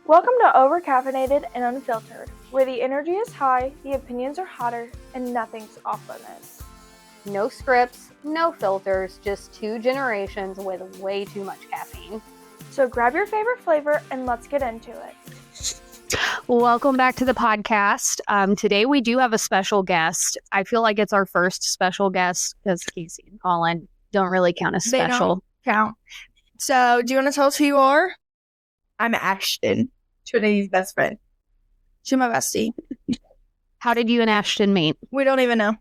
Welcome to Overcaffeinated and Unfiltered, where the energy is high, the opinions are hotter, and nothing's off limits. No scripts, no filters, just two generations with way too much caffeine. So grab your favorite flavor and let's get into it. Welcome back to the podcast. Today we do have a special guest. I feel like it's our first special guest because Casey and Colin don't really count as special. They don't count. So, do you want to tell us who you are? I'm Ashton, Trinity's best friend. She's my bestie. How did you and Ashton meet? We don't even know.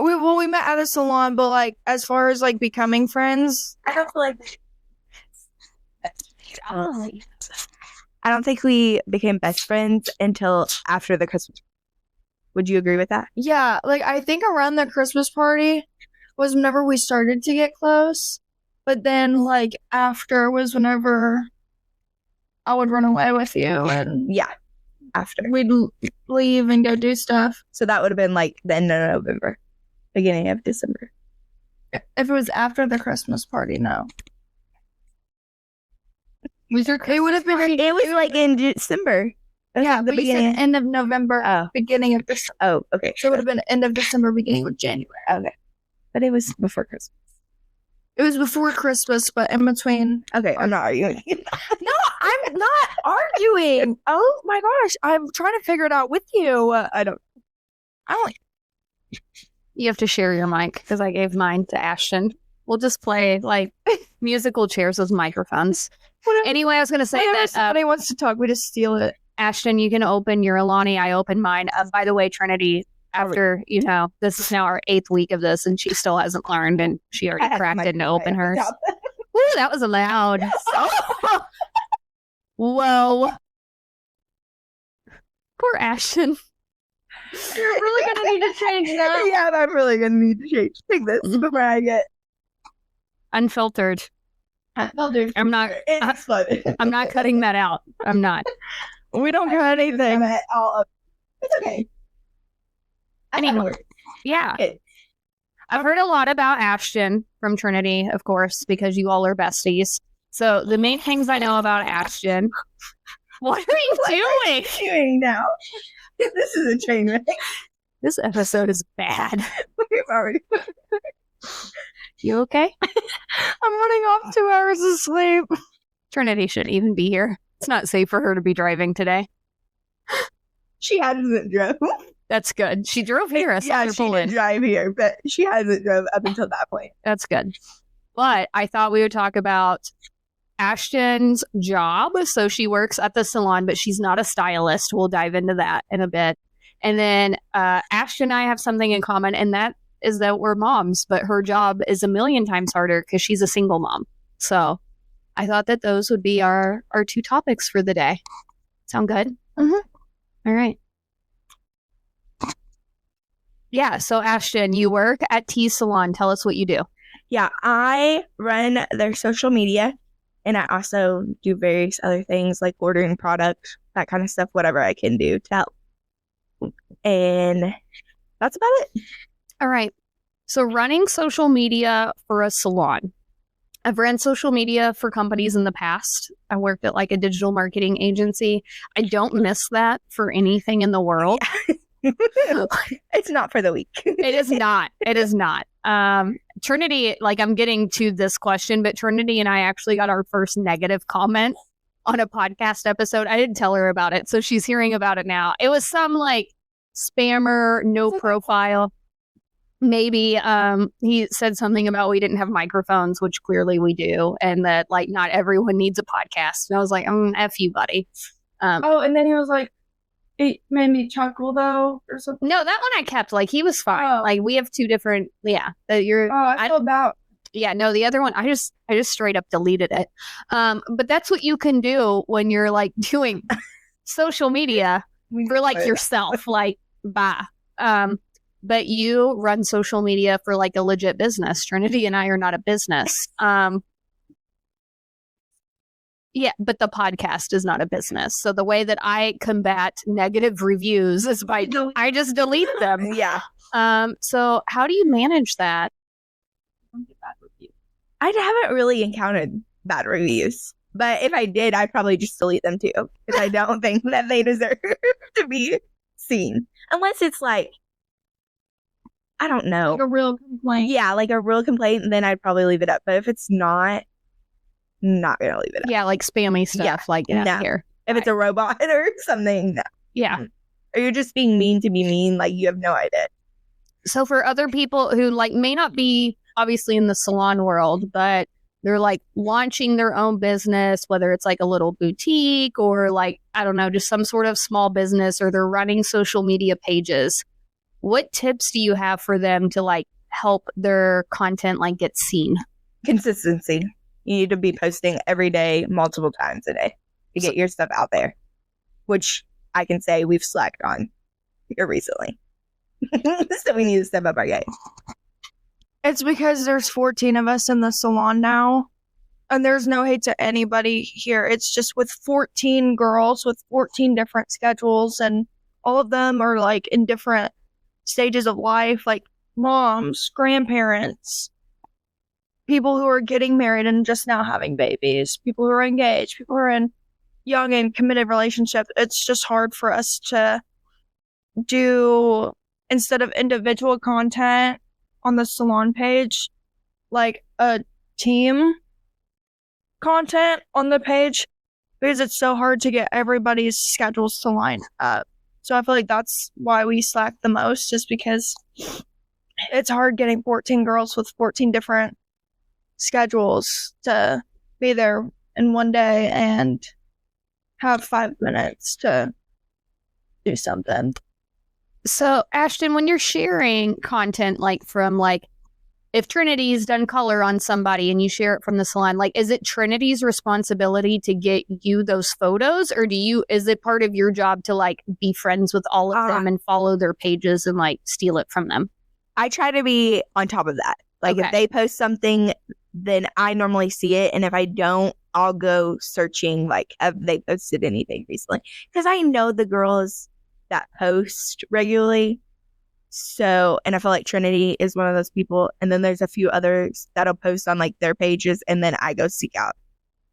We met at a salon, but as far as becoming friends, I don't feel like Oh. I don't think we became best friends until after the Christmas. Would you agree with that? yeah, I think around the Christmas party was whenever we started to get close. But then, after was whenever I would run away with you and Yeah, after. we'd leave and go do stuff. So that would have been the end of November, beginning of December. If it was after the Christmas party, no. It would have been. It was in December. Yeah, the but you beginning. said end of November, Oh. beginning of December. Oh, okay. So it would have been end of December, beginning of January. Okay. But it was before Christmas. It was before Christmas, but in between. Okay, I'm not arguing. No, I'm not arguing. Oh my gosh, I'm trying to figure it out with you. I don't. You have to share your mic because I gave mine to Ashton. We'll just play musical chairs with microphones. Anyway, I was going to say Whenever that somebody wants to talk, we just steal it. Ashton, you can open your Alani. I open mine. By the way, Trinity, after, this is now our 8th week of this, and she still hasn't learned, and she already cracked it to open hers. Woo, that was loud. Whoa. Poor Ashton. You're really going to need to change that. Yeah, I'm really going to need to change. Take this before I get Unfiltered. Unfiltered. I'm not. It's fun. I'm not cutting that out. I'm not. We don't got anything. It's okay. Anyway, yeah. Okay. I've heard a lot about Ashton from Trinity, of course, because you all are besties. So the main things I know about Ashton. What are you doing? Doing now. This is a train wreck. This episode is bad. We've already. You okay? I'm running off 2 hours of sleep. Trinity shouldn't even be here. It's not safe for her to be driving today. She hasn't drove. That's good. She drove here. I saw Yeah, her she pull did in. drive here, but she hasn't drove up until that point. That's good. But I thought we would talk about Ashton's job. So she works at the salon, but she's not a stylist. We'll dive into that in a bit. And then Ashton and I have something in common, and that is that we're moms, but her job is a million times harder because she's a single mom. So I thought that those would be our 2 topics for the day. Sound good? Mm-hmm. All right. Yeah. So Ashton, you work at T Salon. Tell us what you do. Yeah, I run their social media, and I also do various other things like ordering products, that kind of stuff, whatever I can do to help. And that's about it. All right. So running social media for a salon. I've ran social media for companies in the past. I worked at a digital marketing agency. I don't miss that for anything in the world. It's not for the week. It is not. It is not. Trinity, I'm getting to this question, but Trinity and I actually got our first negative comment on a podcast episode. I didn't tell her about it, so she's hearing about it now. It was some spammer, no profile. Maybe he said something about we didn't have microphones, which clearly we do, and that not everyone needs a podcast. And I was like, F you, buddy. And then he was like, it made me chuckle though, or something. No, that one I kept. He was fine. Oh. We have 2 different. Yeah, that you're. I feel about. Yeah, no, the other one I just straight up deleted it. But that's what you can do when you're doing social media for yourself. Bye. But you run social media for a legit business. Trinity and I are not a business. Yeah, but the podcast is not a business. So the way that I combat negative reviews is by I just delete them. Yeah. So how do you manage that? I haven't really encountered bad reviews. But if I did, I'd probably just delete them too, because I don't think that they deserve to be seen. Unless it's like, I don't know. Like a real complaint. Yeah, like a real complaint, then I'd probably leave it up. But if it's not going to leave it up. Yeah, like spammy stuff. Yeah, Like, get out no. of here. If it's a robot or something, no. Yeah. Or you're just being mean to be mean, like you have no idea. So for other people who like may not be obviously in the salon world, but they're like launching their own business, whether it's like a little boutique or like, I don't know, just some sort of small business, or they're running social media pages. What tips do you have for them to like help their content like get seen? Consistency. You need to be posting every day, multiple times a day to get your stuff out there, which I can say we've slacked on here recently. So we need to step up our game. It's because there's 14 of us in the salon now, and there's no hate to anybody here. It's just with 14 girls with 14 different schedules, and all of them are like in different stages of life, like moms, grandparents, people who are getting married and just now having babies, people who are engaged, people who are in young and committed relationships. It's just hard for us to do, instead of individual content on the salon page, like a team content on the page, because it's so hard to get everybody's schedules to line up. So I feel like that's why we slack the most, just because it's hard getting 14 girls with 14 different schedules to be there in one day and have 5 minutes to do something. So, Ashton, when you're sharing content, like from like, if Trinity's done color on somebody and you share it from the salon, like, is it Trinity's responsibility to get you those photos, or is it part of your job to like be friends with all of them and follow their pages and like steal it from them? I try to be on top of that. Like if they post something, then I normally see it. And if I don't, I'll go searching, like, have they posted anything recently? Because I know the girls that post regularly. So, and I feel like Trinity is one of those people. And then there's a few others that'll post on like their pages. And then I go seek out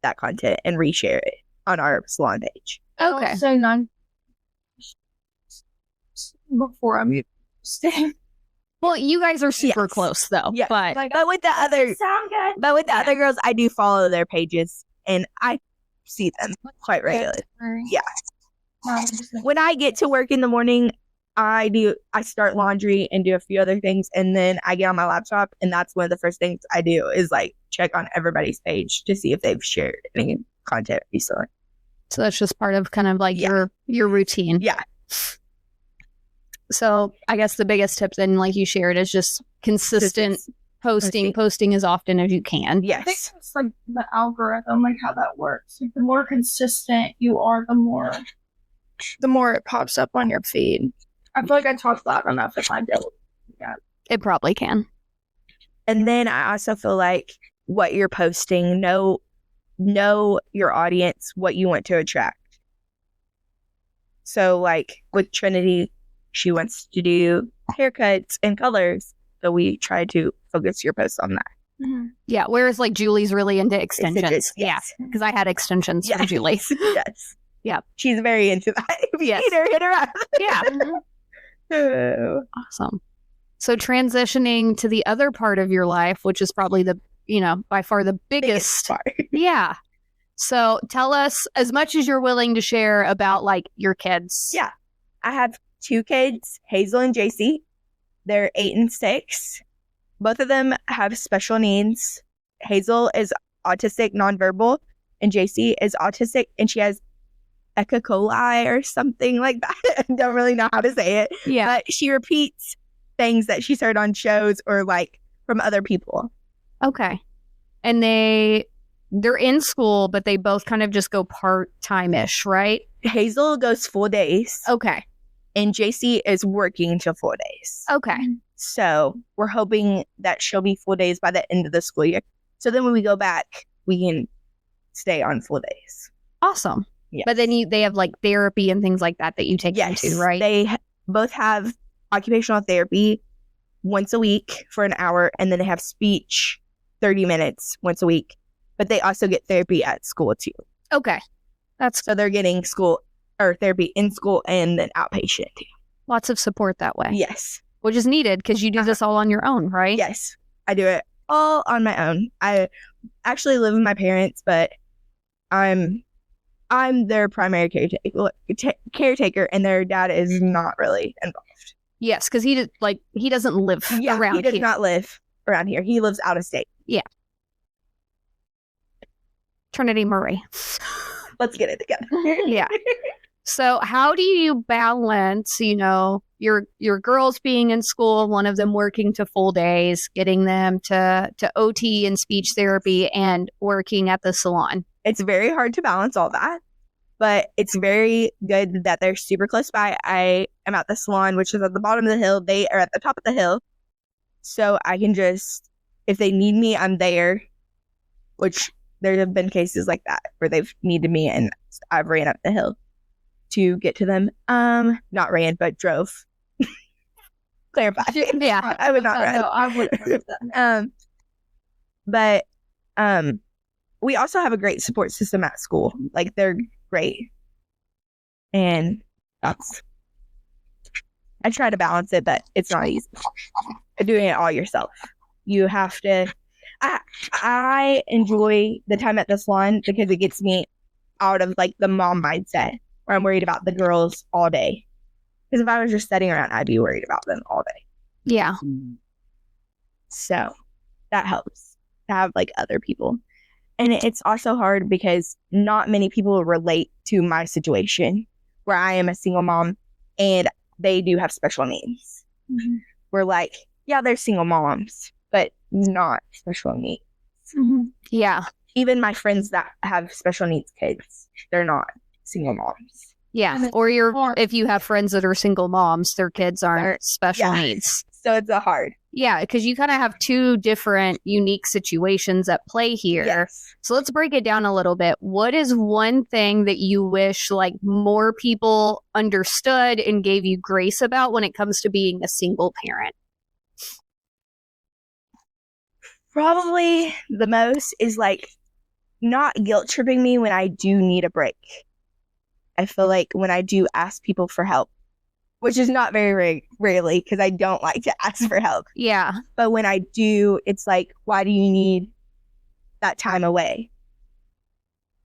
that content and reshare it on our salon page. Okay. So none before I'm staying. Well, you guys are super close though. Yeah. But But with the other, other girls, I do follow their pages and I see them quite regularly. Yeah. When I get to work in the morning, I start laundry and do a few other things, and then I get on my laptop, and that's one of the first things I do is like check on everybody's page to see if they've shared any content recently. so that's just part of kind of like your routine. Yeah. So I guess the biggest tip then, like you shared, is just consistent posting as often as you can. I think Yes. it's like the algorithm, like how that works. Like the more consistent you are, the more it pops up on your feed. I feel like I talked loud enough if I did. Yeah. It probably can. And then I also feel like what you're posting, know your audience, what you want to attract. So like with Trinity, she wants to do haircuts and colors. So we try to focus your posts on that. Mm-hmm. Yeah. Whereas like Julie's really into extensions. Extensions, Yeah. yes. Because I had extensions from Yes. Julie. Yes. Yeah. She's very into that. If you Yes. need her, hit her up. Yeah. Oh. Awesome. So transitioning to the other part of your life, which is probably the, by far the biggest. part. Yeah. So tell us as much as you're willing to share about like your kids. Yeah. I have 2 kids, Hazel and JC. They're 8 and 6. Both of them have special needs. Hazel is autistic nonverbal, and JC is autistic, and she has Eka coli or something like that. I don't really know how to say it. Yeah. But she repeats things that she's heard on shows or like from other people. Okay. And they're in school, but they both kind of just go part-time-ish, right? Hazel goes full days, Okay. and JC is working until 4 days. Okay. So we're hoping that she'll be full days by the end of the school year. So then when we go back, we can stay on full days. Awesome. Yes. But then they have like therapy and things like that you take them to, right? They both have occupational therapy once a week for an hour, and then they have speech 30 minutes once a week but they also get therapy at school too. Okay. That's So they're getting school or therapy in school and then outpatient too. lots of support that way. Yes. Which is needed because you do this all on your own, right? Yes. I do it all on my own. I actually live with my parents, but I'm their primary caretaker, and their dad is not really involved. Yes, because he doesn't live around he does here. not live around here. He lives out of state. Trinity Murray. Let's get it together. Yeah. So how do you balance, your girls being in school, one of them working to full days, getting them to OT and speech therapy, and working at the salon? It's very hard to balance all that, but it's very good that they're super close by. I am at the salon, which is at the bottom of the hill. They are at the top of the hill. So I can just, if they need me, I'm there, which there have been cases like that where they've needed me and I've ran up the hill to get to them. Not ran, but drove. Clarify. Yeah. I would not run. No, I wouldn't have that. But we also have a great support system at school. Like, they're great. And that's, I try to balance it, but it's not easy. Doing it all yourself. You have to, I enjoy the time at the salon because it gets me out of like the mom mindset where I'm worried about the girls all day. Because if I was just sitting around, I'd be worried about them all day. Yeah. So that helps to have like other people. And it's also hard because not many people relate to my situation where I am a single mom and they do have special needs. Mm-hmm. We're like, yeah, they're single moms, but not special needs. Mm-hmm. Yeah. Even my friends that have special needs kids, they're not single moms. Yeah. Or if you have friends that are single moms, their kids aren't special needs. So it's a hard. Yeah, because you kind of have two different unique situations at play here. Yes. So let's break it down a little bit. What is one thing that you wish like more people understood and gave you grace about when it comes to being a single parent? Probably the most is like not guilt tripping me when I do need a break. I feel like when I do ask people for help, which is not very rarely because I don't like to ask for help. Yeah. But when I do, it's like, why do you need that time away?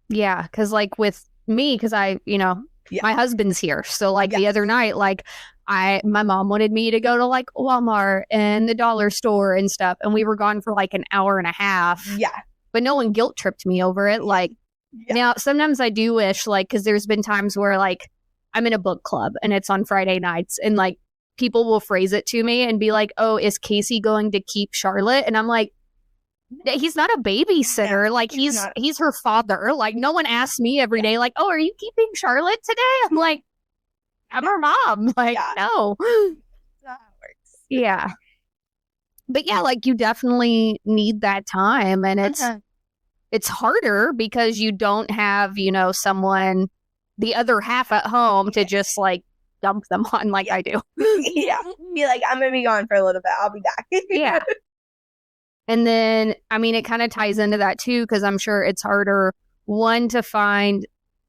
Yeah. Because like with me, because my husband's here. So like the other night, like my mom wanted me to go to like Walmart and the dollar store and stuff. And we were gone for like an hour and a half. Yeah. But no one guilt tripped me over it. Like now, sometimes I do wish like, because there's been times where like I'm in a book club and it's on Friday nights and like people will phrase it to me and be like, oh, is Casey going to keep Charlotte? And I'm like, he's not a babysitter. Like he's her father. Like no one asks me every day, like, oh, are you keeping Charlotte today? I'm like, I'm her mom. Like, no. That's not how it works. Yeah. But yeah, like you definitely need that time. And it's harder because you don't have, someone, the other half at home to just like dump them on like I do. Yeah. Be like, I'm going to be gone for a little bit. I'll be back. Yeah. And then, I mean, it kind of ties into that too, because I'm sure it's harder, one, to find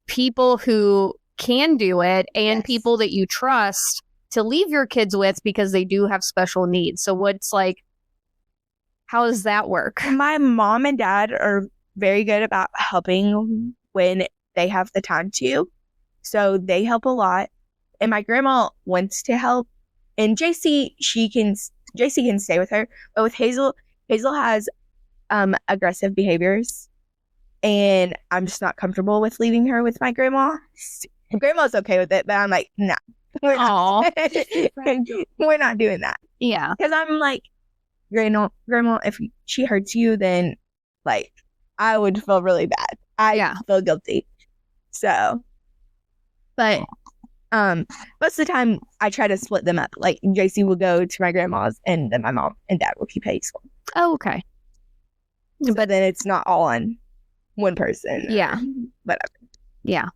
people who can do it and people that you trust to leave your kids with because they do have special needs. So what's like, how does that work? My mom and dad are very good about helping when they have the time to. So they help a lot. And my grandma wants to help. And JC can stay with her. But with Hazel has aggressive behaviors. And I'm just not comfortable with leaving her with my grandma. Grandma's okay with it, but I'm like, nah. We're not doing that. Yeah. Because I'm like, Grandma, if she hurts you, then like I would feel really bad. I feel guilty. So, but most of the time I try to split them up. Like JC will go to my grandma's, and then my mom and dad will keep Hazel. Oh, okay. So, but then it's not all on one person. Yeah. Whatever. Yeah.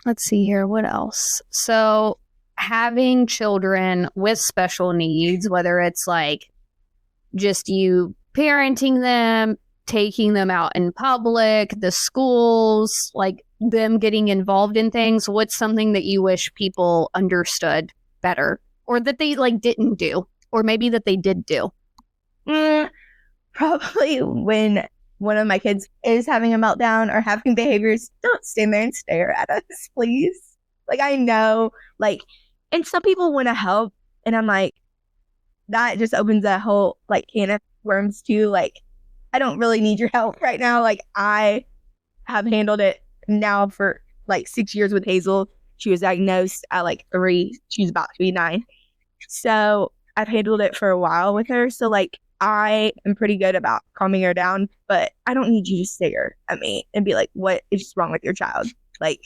Let's see here. What else? So having children with special needs, whether it's like just you parenting them, taking them out in public, the schools, like them getting involved in things, what's something that you wish people understood better or that they like didn't do or maybe that they did do? Probably when one of my kids is having a meltdown or having behaviors, don't stand there and stare at us, please. Like, I know, like, and some people want to help, and I'm like, that just opens a whole, like, can of worms, too. Like, I don't really need your help right now. Like, I have handled it now for, like, 6 years with Hazel. She was diagnosed at, like, 3. She's about to be 9. So I've handled it for a while with her. So, like, I am pretty good about calming her down, but I don't need you to stare at me and be like, what is wrong with your child? Like,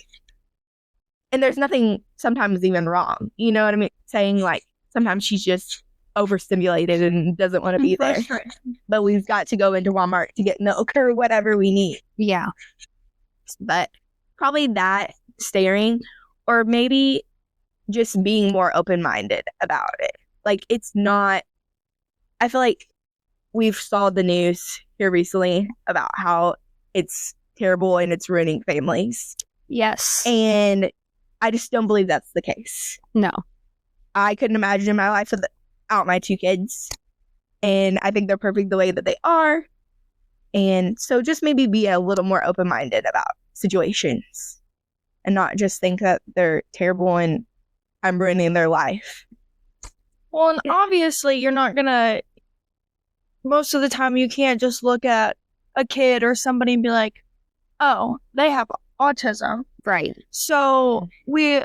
and there's nothing sometimes even wrong. You know what I mean? Saying, like, sometimes she's just overstimulated and doesn't want to be there. But we've got to go into Walmart to get milk or whatever we need. Yeah. But probably that, staring, or maybe just being more open-minded about it. Like, it's not, I feel like we've saw the news here recently about how it's terrible and it's ruining families. Yes. And I just don't believe that's the case. No. I couldn't imagine my life without my 2 kids. And I think they're perfect the way that they are. And so just maybe be a little more open-minded about situations and not just think that they're terrible and I'm ruining their life. Well, and obviously you're not gonna, most of the time you can't just look at a kid or somebody and be like, oh, they have autism. Right. So I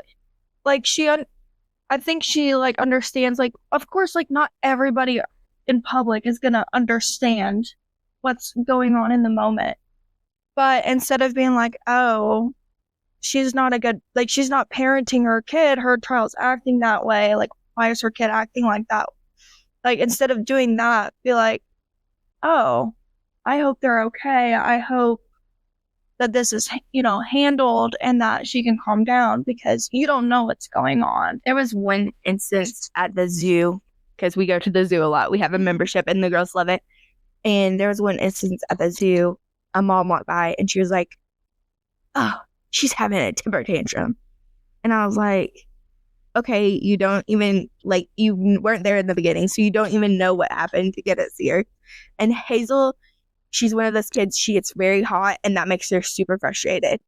think she like understands, like, of course, like not everybody in public is gonna understand what's going on in the moment. But instead of being like, oh, she's not parenting her kid, her child's acting that way, like, why is her kid acting like that? Like, instead of doing that, be like, oh, I hope they're okay. I hope that this is, handled and that she can calm down because you don't know what's going on. There was one instance at the zoo, because we go to the zoo a lot. We have a membership and the girls love it. And there was one instance at the zoo, a mom walked by and she was like, oh, she's having a temper tantrum. And I was like, okay, you don't even, like, you weren't there in the beginning, so you don't even know what happened to get us here. And Hazel, she's one of those kids, she gets very hot, and that makes her super frustrated.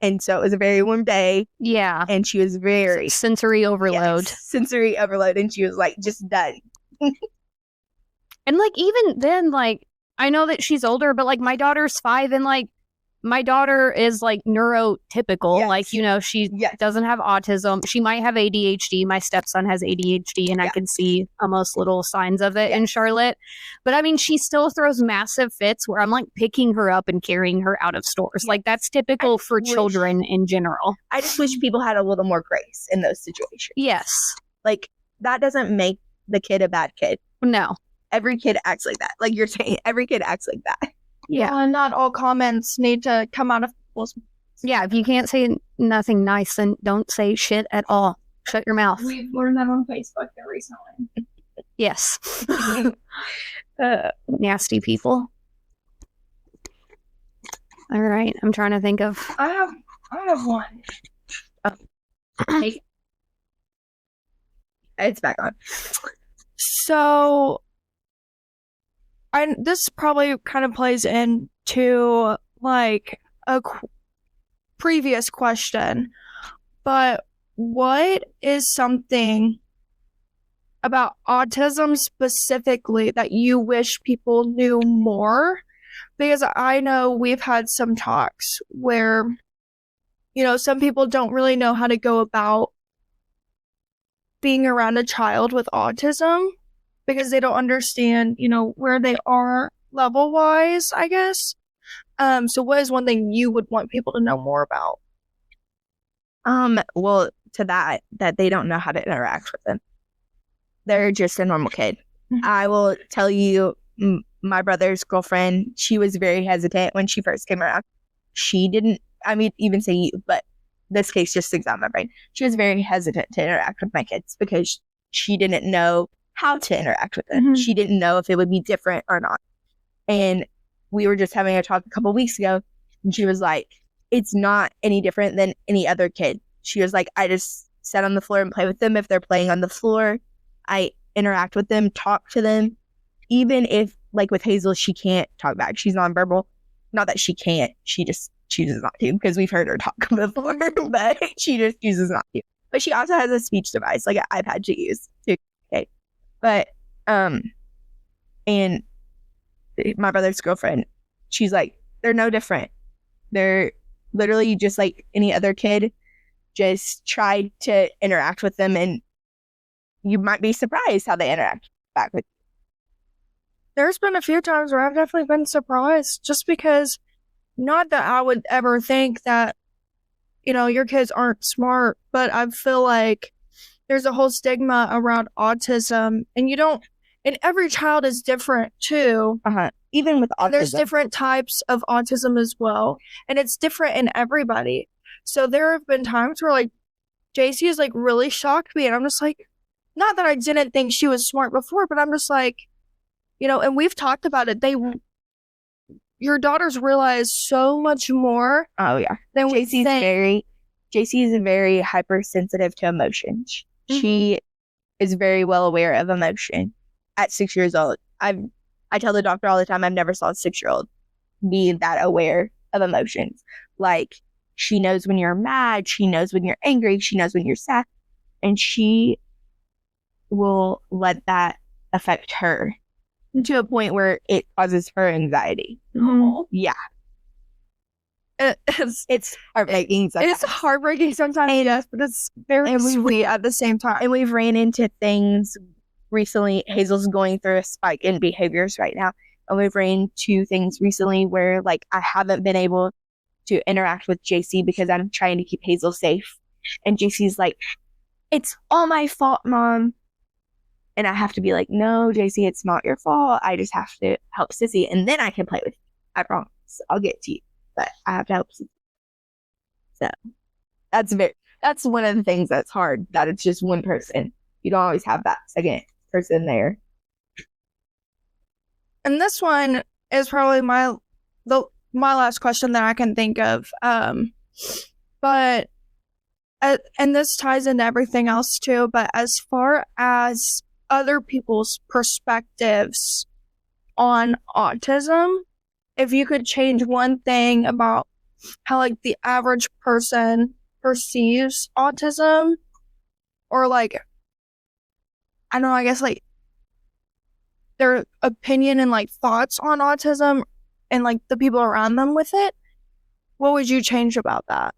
And so it was a very warm day. Yeah. And she was very... sensory overload. Yes, sensory overload, and she was, like, just done. And, like, even then, like, I know that she's older, but, like, my daughter's 5, and, like, my daughter is like neurotypical. Yes. Like, she doesn't have autism. She might have ADHD. My stepson has ADHD and I can see almost little signs of it in Charlotte. But I mean, she still throws massive fits where I'm like picking her up and carrying her out of stores. Like that's typical for children in general. I just wish people had a little more grace in those situations. Yes. Like that doesn't make the kid a bad kid. No. Every kid acts like that. Like you're saying, every kid acts like that. Yeah. Well, not all comments need to come out of people's... Yeah, if you can't say nothing nice, then don't say shit at all. Shut your mouth. We've learned that on Facebook recently. Yes. Nasty people. All right, I'm trying to think of... I have one. Oh. It's back on. So... this probably kind of plays into like a previous question, but what is something about autism specifically that you wish people knew more? Because I know we've had some talks where, some people don't really know how to go about being around a child with autism. Because they don't understand, where they are level-wise, I guess. So what is one thing you would want people to know more about? Well, to that they don't know how to interact with them. They're just a normal kid. Mm-hmm. I will tell you, my brother's girlfriend, she was very hesitant when she first came around. She didn't, even say you, but this case just sticks out in my brain. She was very hesitant to interact with my kids because she didn't know how to interact with them. Mm-hmm. She didn't know if it would be different or not. And we were just having a talk a couple weeks ago, and she was like, it's not any different than any other kid. She was like, I just sit on the floor and play with them. If they're playing on the floor, I interact with them, talk to them. Even if, like with Hazel, she can't talk back. She's nonverbal. Not that she can't. She just chooses not to, because we've heard her talk before, but she just chooses not to. But she also has a speech device, like an iPad to use too. Okay. But, and my brother's girlfriend, she's like, they're no different. They're literally just like any other kid. Just try to interact with them, and you might be surprised how they interact back with you. There's been a few times where I've definitely been surprised, just because, not that I would ever think that, your kids aren't smart, but I feel like there's a whole stigma around autism, and every child is different too. Even with autism. There's different types of autism as well, and it's different in everybody. So there have been times where, like, JC has, like, really shocked me, and I'm just like, not that I didn't think she was smart before, but I'm just like, and we've talked about it. Your daughters realize so much more. Oh yeah, than we think. JC is very hypersensitive to emotions. Mm-hmm. She is very well aware of emotion. At 6 years old, I tell the doctor all the time, I've never saw a 6-year-old be that aware of emotions. Like, she knows when you're mad, she knows when you're angry, she knows when you're sad, and she will let that affect her to a point where it causes her anxiety. Mm-hmm. Yeah. It's heartbreaking sometimes. It's heartbreaking sometimes, yes, but it's very sweet at the same time. And we've ran into things recently. Hazel's going through a spike in behaviors right now. And we've ran into things recently where, like, I haven't been able to interact with JC because I'm trying to keep Hazel safe. And JC's like, it's all my fault, Mom. And I have to be like, no, JC, it's not your fault. I just have to help Sissy, and then I can play with you. I promise. I'll get to you. But I have to help Sissy. So that's one of the things that's hard, that it's just one person. You don't always have that second person there. And this one is probably my last question that I can think of. But and this ties into everything else too, but as far as other people's perspectives on autism, if you could change one thing about how, like, the average person perceives autism, or, like, I don't know, I guess, like, their opinion and, like, thoughts on autism and, like, the people around them with it, what would you change about that?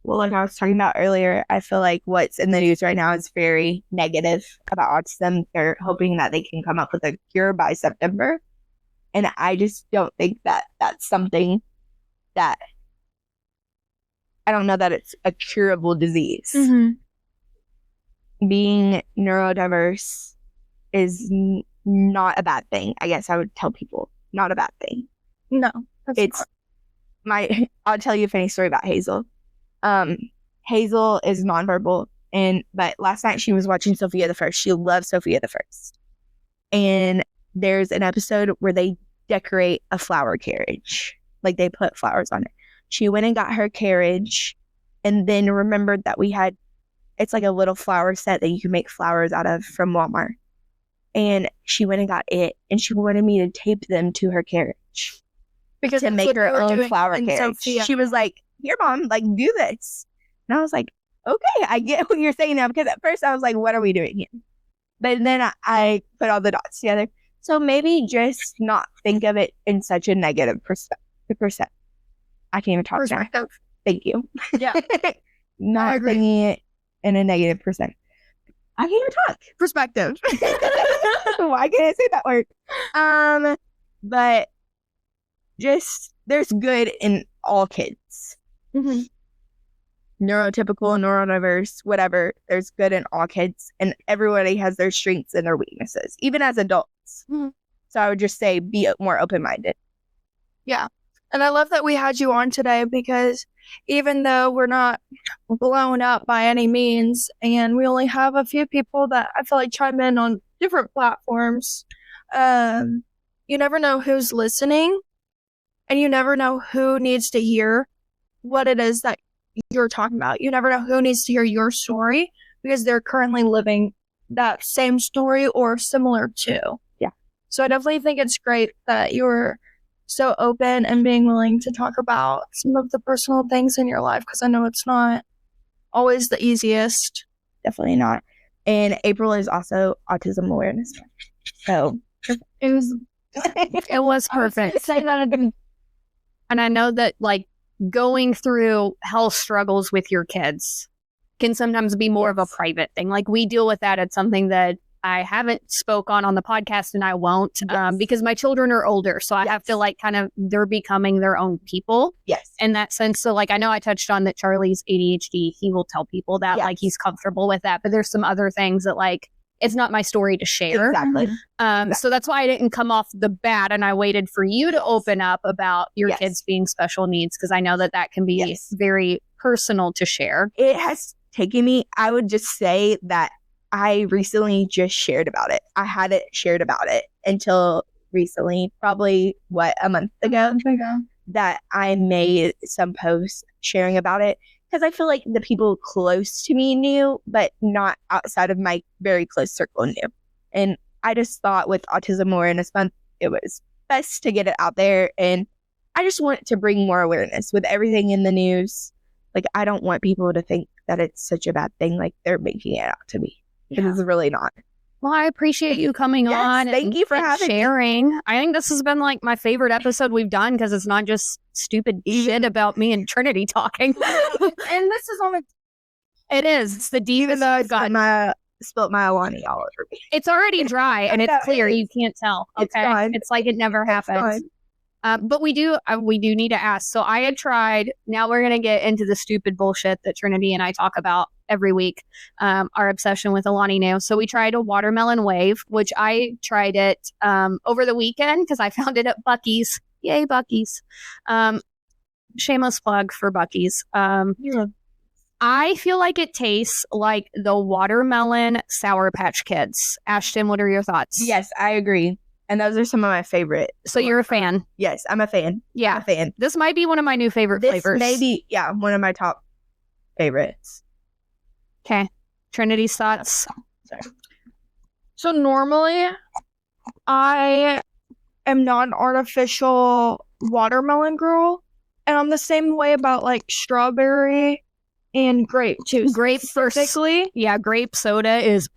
Well, like I was talking about earlier, I feel like what's in the news right now is very negative about autism. They're hoping that they can come up with a cure by September. And I just don't think that that's something that, I don't know that it's a curable disease. Mm-hmm. Being neurodiverse is not a bad thing. I guess I would tell people, not a bad thing. No, it's not. I'll tell you a funny story about Hazel. Hazel is nonverbal, but last night she was watching Sophia the First. She loves Sophia the First. And there's an episode where they decorate a flower carriage. Like, they put flowers on it. She went and got her carriage, and then remembered that it's like a little flower set that you can make flowers out of from Walmart. And she went and got it, and she wanted me to tape them to her carriage. Because to make her own flower carriage. Sophia. She was like, here, Mom, like, do this. And I was like, okay, I get what you're saying now. Because at first I was like, what are we doing here? But then I put all the dots together. So maybe just not think of it in such a negative perspective. I can't even talk now. Thank you. Yeah. Not thinking it in a negative perspective. I can't even talk. Perspective. Why can't I say that word? But just, there's good in all kids. Mm-hmm. Neurotypical, neurodiverse, whatever. There's good in all kids, and everybody has their strengths and their weaknesses, even as adults. Mm-hmm. So I would just say, be more open-minded. Yeah. And I love that we had you on today, because even though we're not blown up by any means, and we only have a few people that I feel like chime in on different platforms, you never know who's listening. and you never know who needs to hear what it is that you're talking about. You never know who needs to hear your story because they're currently living that same story or similar to. Yeah. So I definitely think it's great that you're so open and being willing to talk about some of the personal things in your life, because I know it's not always the easiest. Definitely not. And April is also Autism Awareness Month. So It was It was perfect. say that again. And I know that like going through health struggles with your kids can sometimes be more of a private thing. Like we deal with that. It's something that I haven't spoke on the podcast, and I won't because my children are older. So I have to like kind of, they're becoming their own people yes. in that sense. So like, I know I touched on that Charlie's ADHD. He will tell people that like he's comfortable with that, but there's some other things that like, it's not my story to share. Exactly. So that's why I didn't come off the bat, and I waited for you to open up about your kids being special needs, because I know that that can be very personal to share. It has taken me, I would just say that I recently just shared about it. I hadn't shared about it until recently, probably a month ago, that I made some posts sharing about it. Because I feel like the people close to me knew, but not outside of my very close circle knew. And I just thought with Autism Awareness Month, it was best to get it out there. And I just want to bring more awareness with everything in the news. Like, I don't want people to think that it's such a bad thing, like they're making it out to be. Because it's really not. Well, I appreciate you coming on. Thank you for having sharing. I think this has been like my favorite episode we've done, because it's not just stupid shit about me and Trinity talking. And this is on a... It is. It's the deepest I've gotten. Spilt my Alani all over me. It's already dry and it's clear. You can't tell. Okay. It's like it never happened. But we do need to ask. So I had tried. Now we're going to get into the stupid bullshit that Trinity and I talk about every week. Our obsession with Alani now. So we tried a watermelon wave, which I tried it over the weekend because I found it at Buc-ee's. Yay, Buc-ee's. Shameless plug for Buc-ee's. I feel like it tastes like the watermelon Sour Patch Kids. Ashton, what are your thoughts? Yes, I agree. And those are some of my favorite. So you're a fan? Yes, I'm a fan. Yeah. I'm a fan. This might be one of my new favorite flavors. Maybe, one of my top favorites. Okay. Trinity's thoughts? Sorry. So normally, I am not an artificial watermelon girl. And I'm the same way about like strawberry and grape too. Grape specifically. Yeah, grape soda is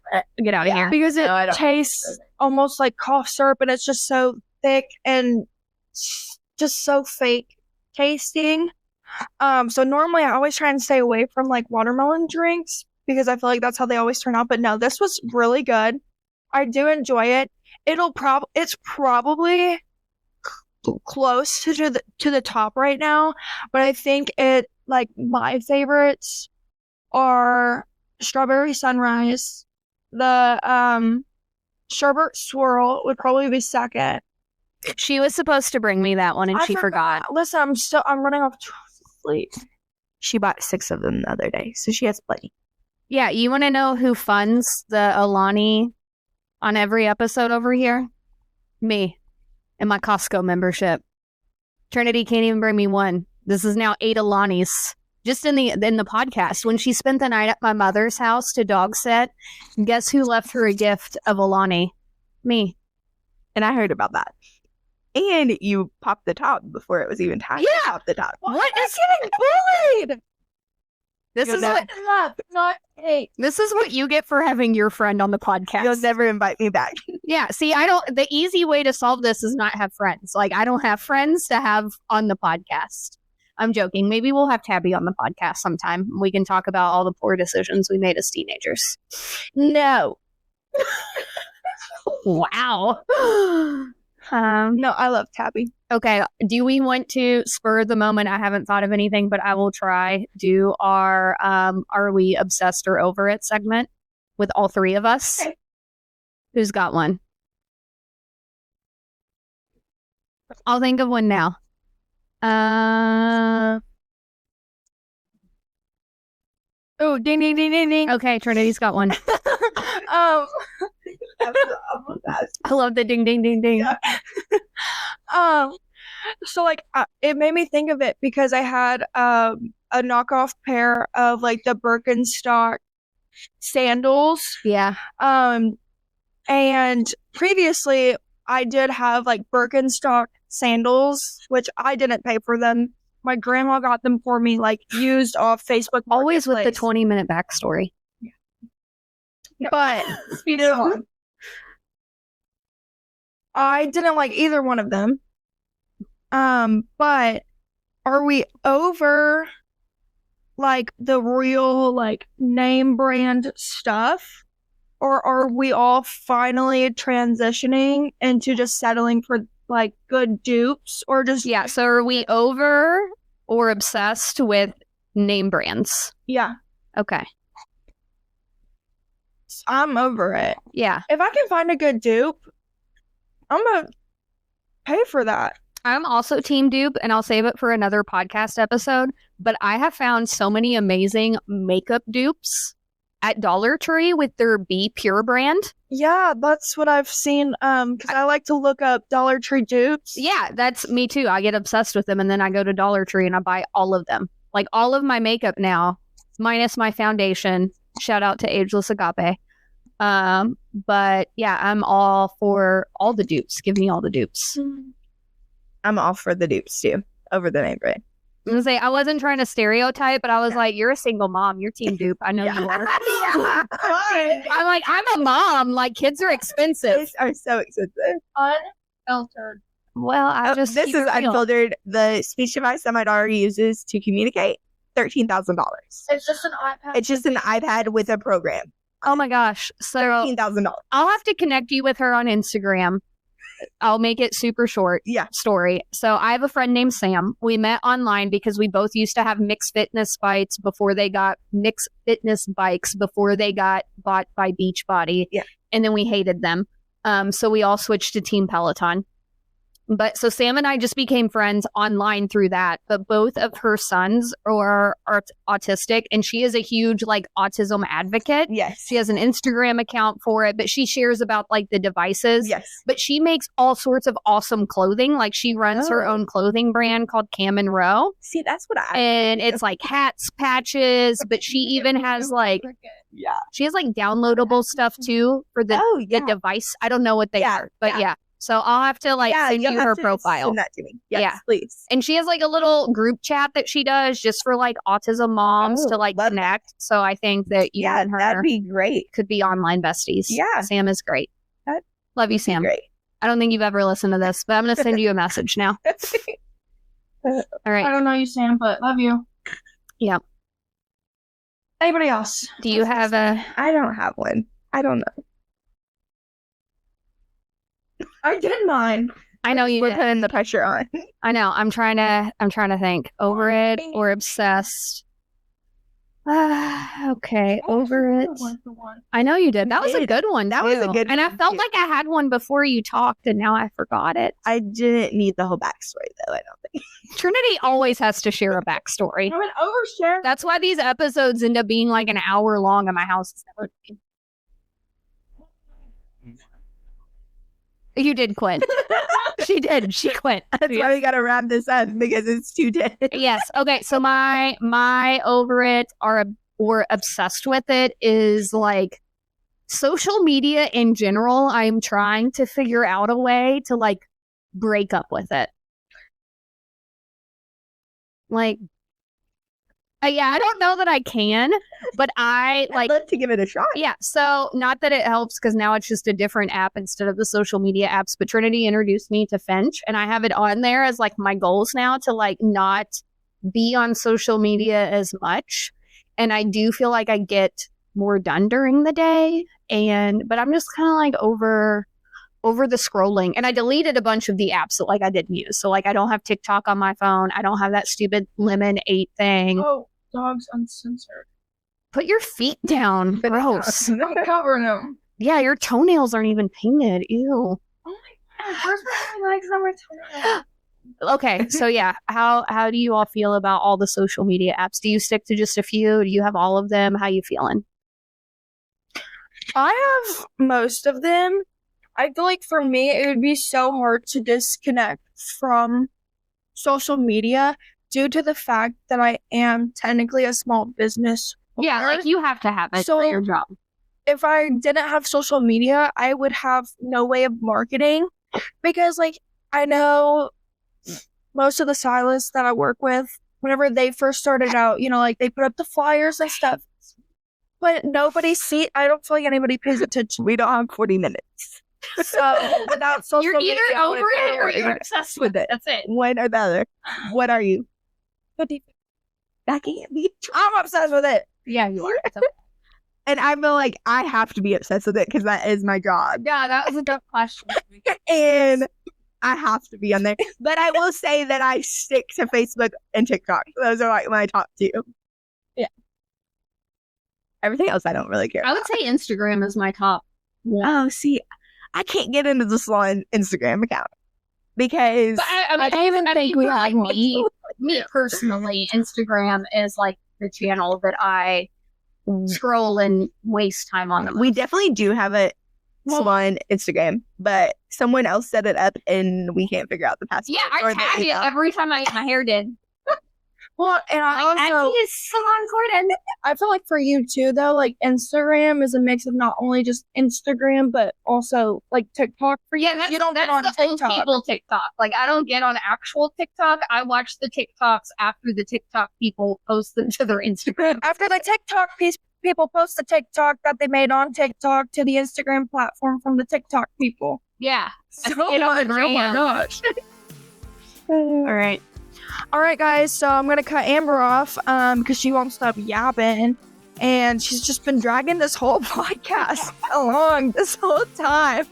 get out of here. Because it tastes almost like cough syrup, and it's just so thick and just so fake tasting. So normally I always try and stay away from like watermelon drinks because I feel like that's how they always turn out. But no, this was really good. I do enjoy it. It's probably close to the top right now, but I think like my favorites are strawberry sunrise. The sherbet swirl would probably be second. She was supposed to bring me that one and she forgot. Listen, I'm running off sleep. She bought 6 of them the other day, so she has plenty. Yeah, you want to know who funds the Alani on every episode over here? Me and my Costco membership. Trinity can't even bring me one. This is now 8 Alanis. Just in the podcast, when she spent the night at my mother's house to dog sit, guess who left her a gift of Alani? Me. And I heard about that. And you popped the top before it was even time to pop the top. What is getting bullied? This is what you get for having your friend on the podcast. You'll never invite me back. Yeah, see, the easy way to solve this is not have friends. Like, I don't have friends to have on the podcast. I'm joking. Maybe we'll have Tabby on the podcast sometime. We can talk about all the poor decisions we made as teenagers. No. Wow. No, I love Tabby. Okay. Do we want to spur the moment? I haven't thought of anything, but I will try. Do our Are We Obsessed or Over It segment with all 3 of us. Okay. Who's got one? I'll think of one now. Oh, ding, ding, ding, ding, ding. Okay, Trinity's got one. I love the ding, ding, ding, ding. Yeah. So like it made me think of it because I had a knockoff pair of like the Birkenstock sandals. Yeah. And previously I did have like Birkenstock sandals, which I didn't pay for them. My grandma got them for me, like used off Facebook. Always with the Marketplace. 20-minute backstory. But speed it on. I didn't like either one of them. But are we over like the real like name brand stuff? Or are we all finally transitioning into just settling for like good dupes or just Yeah. So are we over or obsessed with name brands? Yeah, Okay. I'm over it. Yeah. If I can find a good dupe, I'm gonna pay for that. I'm also team dupe, and I'll save it for another podcast episode. But I have found so many amazing makeup dupes at Dollar Tree with their Be Pure brand. Yeah, that's what I've seen. Because I like to look up Dollar Tree dupes. Yeah, that's me too. I get obsessed with them, and then I go to Dollar Tree and I buy all of them. Like all of my makeup now, minus my foundation. Shout out to Ageless Agape. But yeah, I'm all for all the dupes. Give me all the dupes. I'm all for the dupes too, over the name brand. I'm gonna say I wasn't trying to stereotype, but I was like, you're a single mom. You're team dupe. I know you are. I'm like, I'm a mom. Like, kids are expensive. Kids are so expensive. Unfiltered. Well, I just This keep is it real. Unfiltered. The speech device that my daughter uses to communicate, $13,000. It's just an iPad. It's just an iPad with a program. Oh my gosh. So $13,000. I'll have to connect you with her on Instagram. I'll make it super short. Yeah. Story. So I have a friend named Sam. We met online because we both used to have mixed fitness bikes before they got bought by Beachbody. Yeah. And then we hated them. So we all switched to Team Peloton. But so Sam and I just became friends online through that. But both of her sons are autistic, and she is a huge like autism advocate. Yes. She has an Instagram account for it, but she shares about like the devices. Yes. But she makes all sorts of awesome clothing. Like she runs her Oh. own clothing brand called Cam and Row. See, that's what I. And it's like hats, patches, but she even has like Yeah. she has like downloadable stuff too for the Oh, yeah. device. I don't know what they Yeah, are, but yeah. yeah. So I'll have to like send you'll you have her to profile. Send that to me. Yes, Yeah. please. And she has like a little group chat that she does just for like autism moms Oh, to like love that. connect. So I think that you Yeah, and her that'd be great. could be online besties. Yeah. Sam is great. That'd Love you, Be Sam. great. I don't think you've ever listened to this, but I'm going to send you a message now. All I right. don't know you, Sam, but love you. Yeah. Anybody else? Do you have a... I don't have one. I don't know. I did mine. I know you We're did. putting the pressure on. I know. I'm trying to think. Over it or obsessed? Okay. Over it. I know you did. That was a did. good one. That was a too. good And I one, felt too. like I had one before you talked, and now I forgot it. I didn't need the whole backstory, though, I don't think. Trinity always has to share a backstory. I'm an overshare. That's why these episodes end up being like an hour long, and my house is never. You did quit. She did. She quit. That's why we got to wrap this up, because it's too dead. Yes. Okay. So my over it or obsessed with it is like social media in general. I'm trying to figure out a way to like break up with it. Like, yeah, I don't know that I can, but I like. I'd love to give it a shot. Yeah, so not that it helps because now it's just a different app instead of the social media apps, but Trinity introduced me to Finch, and I have it on there as like my goals now to like not be on social media as much. And I do feel like I get more done during the day, but I'm just kind of like over the scrolling. And I deleted a bunch of the apps that like I didn't use. So like I don't have TikTok on my phone. I don't have that stupid Lemon 8 thing. Oh, dogs uncensored. Put your feet down. Gross. I'm covering them. Yeah, your toenails aren't even painted. Ew. Oh my god, where's my legs on my toenails? Okay, so yeah, how do you all feel about all the social media apps? Do you stick to just a few? Do you have all of them? How you feeling? I have most of them. I feel like for me, it would be so hard to disconnect from social media due to the fact that I am technically a small business Yeah, owner. like you have to have it So- for your job. If I didn't have social media, I would have no way of marketing because, like, I know most of the stylists that I work with, whenever they first started out, you know, like they put up the flyers and stuff, but I don't feel like anybody pays attention. We don't have 40 minutes. So without social You're media, either over I it or would- you're obsessed with it. That's it. One or the other. What are you? 50. That can't be. I'm obsessed with it. Yeah, you are. And I feel like I have to be obsessed with it because that is my job. Yeah, that was a tough question. And I have to be on there. But I will say that I stick to Facebook and TikTok. Those are like my top two. Yeah. Everything else I don't really care I would say Instagram is my top. Oh, see, I can't get into the salon Instagram account because But I don't even think we have me personally. Instagram is like the channel that I scroll and waste time on. we definitely do have a salon Instagram, but someone else set it up and we can't figure out the password. Yeah, I or the tag it email. every time I get my hair did. Well, and I also is Salon Gordon. I feel like for you too, though, like Instagram is a mix of not only just Instagram but also like TikTok for you. Yeah, that's, You don't get that's on the old TikTok. people TikTok. Like I don't get on actual TikTok. I watch the TikToks after the TikTok people post them to their Instagram. After the TikTok people post the TikTok that they made on TikTok to the Instagram platform from the TikTok people. Yeah. So You know, much. Oh my Graham. gosh. All right. All right, guys. So I'm gonna cut Amber off because she won't stop yapping, and she's just been dragging this whole podcast along this whole time.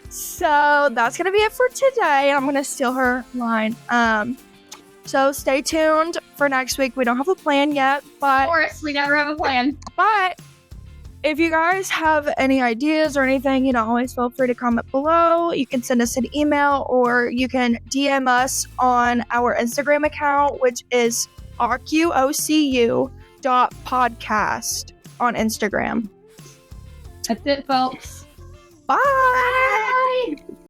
So that's gonna be it for today. I'm gonna steal her line. So stay tuned for next week. We don't have a plan yet, Of but course, we never have a plan. if you guys have any ideas or anything, you know, always feel free to comment below. You can send us an email or you can DM us on our Instagram account, which is rqocu.podcast on Instagram. That's it, folks. Bye!